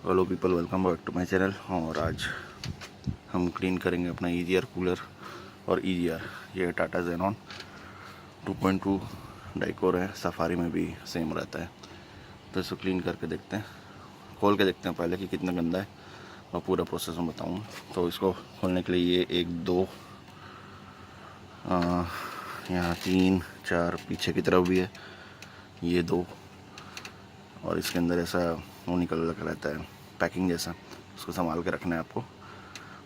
Hello people, welcome back to my channel. और आज हम क्लीन करेंगे अपना ईजीआर कूलर और ईजीआर। ये टाटा जेनॉन 2.2 डाइकोर है, सफारी में भी सेम रहता है। तो इसको क्लीन करके देखते हैं, खोल के देखते हैं पहले कि कितना गंदा है और पूरा प्रोसेस मैं बताऊँगा। तो इसको खोलने के लिए ये 1 2 यहाँ 3 4 पीछे की तरफ भी है, ये 2, और इसके अंदर ऐसा वो निकल लग रहता है पैकिंग जैसा, उसको संभाल के रखना है आपको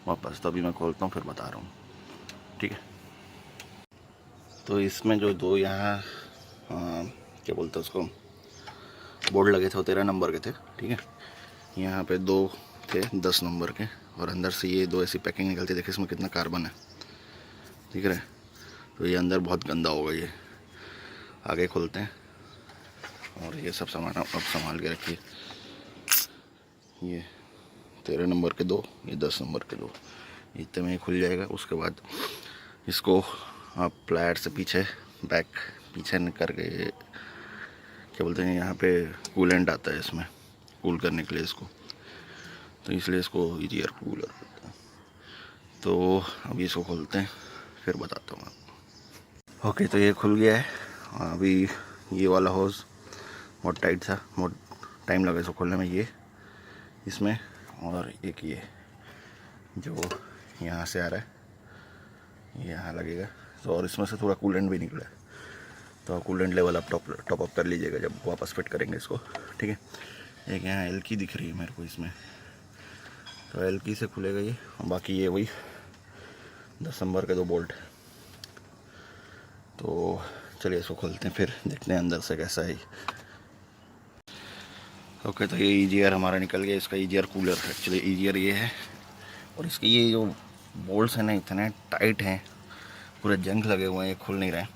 वापस। तो अभी मैं खोलता हूँ फिर बता रहा हूँ, ठीक है। तो इसमें जो 2 यहाँ क्या बोलते हैं उसको, बोर्ड लगे थे, वो 13 नंबर के थे, ठीक है। यहाँ पे 2 थे 10 नंबर के, और अंदर से ये 2 ऐसी पैकिंग निकलती है। देखिए इसमें कितना कार्बन है, दिख रहा है। तो ये अंदर बहुत गंदा होगा। ये आगे खोलते हैं और ये सब सामान अब संभाल के रखिए। ये 13 नंबर के 2, ये 10 नंबर के 2, इतने में ही खुल जाएगा। उसके बाद इसको आप प्लायर से पीछे पीछे करके, क्या बोलते हैं, यहाँ पे कूलेंट आता है इसमें कूल करने के लिए इसको, तो इसलिए इसको ईजीआर कूलर करते हैं। तो अभी इसको खोलते हैं फिर बताता हूँ आपको। ओके, तो ये खुल गया है। अभी ये वाला होज़ बहुत टाइट था, बहुत टाइम लगा इसको खोलने में। ये इसमें, और एक ये जो यहाँ से आ रहा है, यहाँ लगेगा। तो और इसमें से थोड़ा कूलेंट भी निकला है, तो कूलेंट लेवल आप टॉप अप कर लीजिएगा जब वापस फिट करेंगे इसको, ठीक है। एक यहाँ एल की दिख रही है मेरे को इसमें, तो एल की से खुलेगा ये। बाकी ये वही 10 नंबर के 2 बोल्ट। तो चलिए इसको खोलते हैं फिर देखते हैं अंदर से कैसा है। ओके, तो ये ईजीआर हमारा निकल गया। इसका ईजीआर कूलर, एक्चुअली ईजीआर ये है। और इसके ये जो बोल्ट्स हैं ना, इतने टाइट हैं, पूरे जंग लगे हुए हैं, ये खुल नहीं रहे हैं।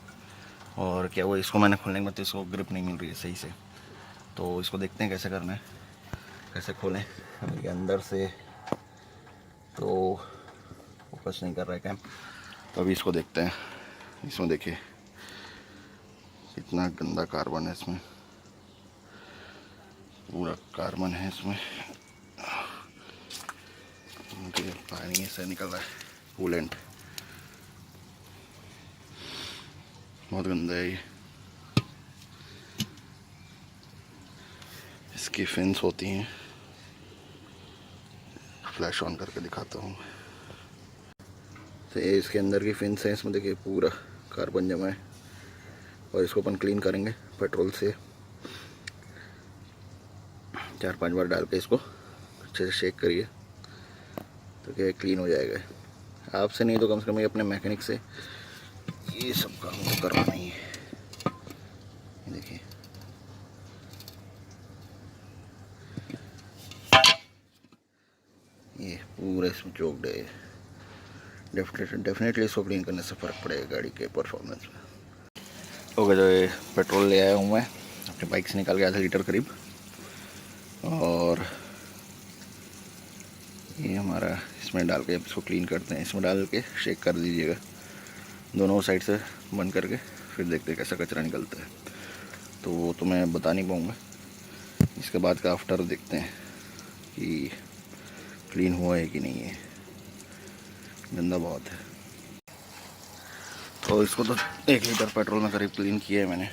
और क्या हुआ, इसको मैंने खोलने के बाद तो इसको ग्रिप नहीं मिल रही है सही से। तो इसको देखते हैं कैसे करना है, कैसे खोलें। अभी अंदर से तो फोकस नहीं कर रहा है कैम, तो अभी इसको देखते हैं। इसमें देखिए कितना गंदा कार्बन है इसमें, पूरा कार्बन है इसमें। पानी से निकल रहा है, कूलेंट बहुत गंदा है ये। इसकी फिन्स होती हैं, फ्लैश ऑन करके दिखाता हूँ। तो ये इसके अंदर की फिन्स हैं, इसमें देखिए पूरा कार्बन जमा है। और इसको अपन क्लीन करेंगे पेट्रोल से, 4-5 बार डाल के इसको अच्छे से शेक करिए, तो क्या क्लीन हो जाएगा। आपसे नहीं तो कम से कम अपने मैकेनिक से ये सब काम तो करवाना ही है। देखिए ये पूरा इसमें चोक्ड है। डेफिनेटली इसको क्लीन करने से फ़र्क पड़ेगा गाड़ी के परफॉर्मेंस में। ओके, तो ये पेट्रोल ले आया हूँ मैं अपने बाइक से निकाल के, आधा लीटर करीब। और ये हमारा इसमें डाल के इसको क्लीन करते हैं। इसमें डाल के शेक कर दीजिएगा दोनों साइड से बंद करके, फिर देखते हैं कैसा कचरा निकलता है। तो वो तो मैं बता नहीं पाऊँगा, इसके बाद का आफ्टर देखते हैं कि क्लीन हुआ है कि नहीं है। गंदा बहुत है। तो इसको तो 1 लीटर पेट्रोल में करीब क्लीन किया है मैंने,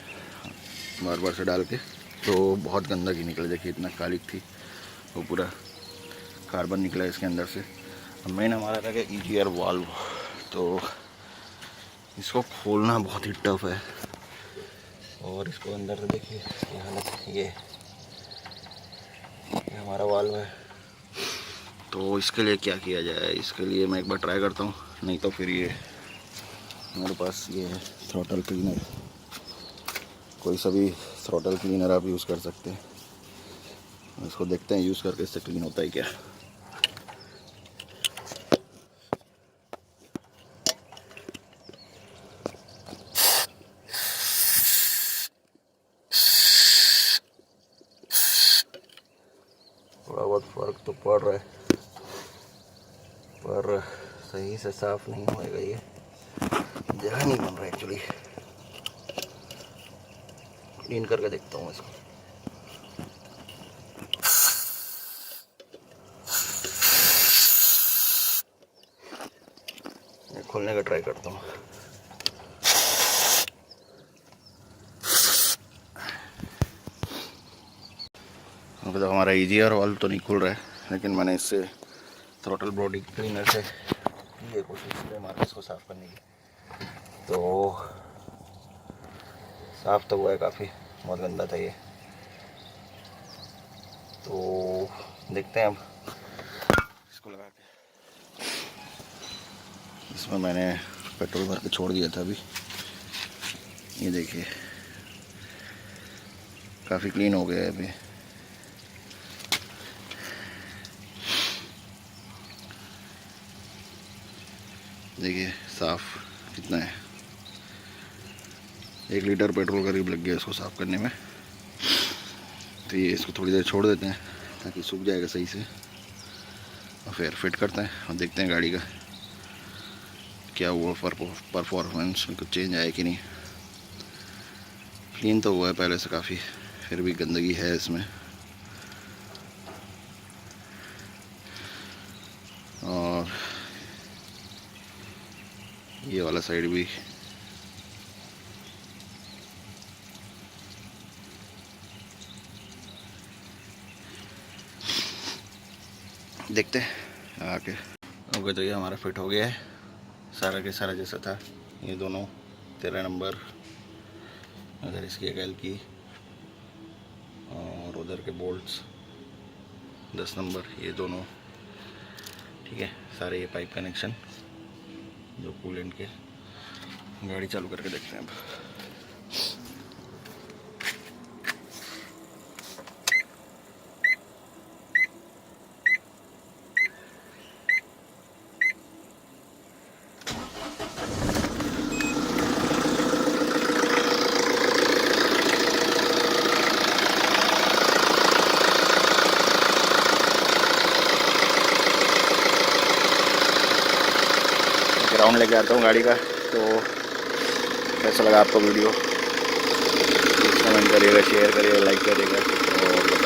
बार बार से डाल के। तो बहुत गंदगी निकला, देखिए इतना कालिक थी, वो पूरा कार्बन निकला है इसके अंदर से। मेन हमारा रह गया ईजीआर वाल्व। तो इसको खोलना बहुत ही टफ है। और इसको अंदर से देखिए ये हालत, ये हमारा वाल्व है। तो इसके लिए क्या किया जाए, इसके लिए मैं एक बार ट्राई करता हूँ, नहीं तो फिर ये मेरे पास ये है थ्रॉटल क्लीनर। कोई सा भी थ्रॉटल क्लीनर आप यूज़ कर सकते हैं। इसको देखते हैं यूज़ करके इससे क्लीन होता है क्या। थोड़ा बहुत फ़र्क तो पड़ रहा है, पर सही से साफ़ नहीं होएगा, ये जगह नहीं बन रहा है एक्चुअली। क्लीन करके देखता हूँ इसको। खोलने का ट्राई करता हूँ। अभी तो हमारा ईजीआर वाल्व तो नहीं खुल रहा है, लेकिन मैंने इससे थ्रोटल बॉडी क्लीनर से की है कोशिश मार्केट को साफ़ करने की, तो साफ़ तो हुआ है काफ़ी, बहुत गंदा था ये। तो देखते हैं अब इसको लगा के। इसमें मैंने पेट्रोल भर के छोड़ दिया था अभी, ये देखिए काफ़ी क्लीन हो गया है अभी। देखिए साफ़ कितना है, 1 लीटर पेट्रोल करीब लग गया इसको साफ़ करने में। तो ये इसको थोड़ी देर छोड़ देते हैं ताकि सूख जाएगा सही से, और फिर फिट करते हैं और देखते हैं गाड़ी का क्या हुआ, परफॉर्मेंस में कुछ चेंज आया कि नहीं। क्लीन तो हुआ है पहले से काफ़ी, फिर भी गंदगी है इसमें। और ये वाला साइड भी देखते हैं आके। ओके, तो ये हमारा फिट हो गया है, सारा के सारा जैसा था। ये दोनों 13 नंबर, अगर इसकी एक एल की, और उधर के बोल्ट्स 10 नंबर, ये दोनों ठीक है। सारे ये पाइप कनेक्शन जो कूलेंट के। गाड़ी चालू करके देखते हैं अब। राउंड लेके आता हूँ गाड़ी का। तो कैसा लगा आपको वीडियो, कमेंट करिएगा, शेयर करिएगा, लाइक करिएगा और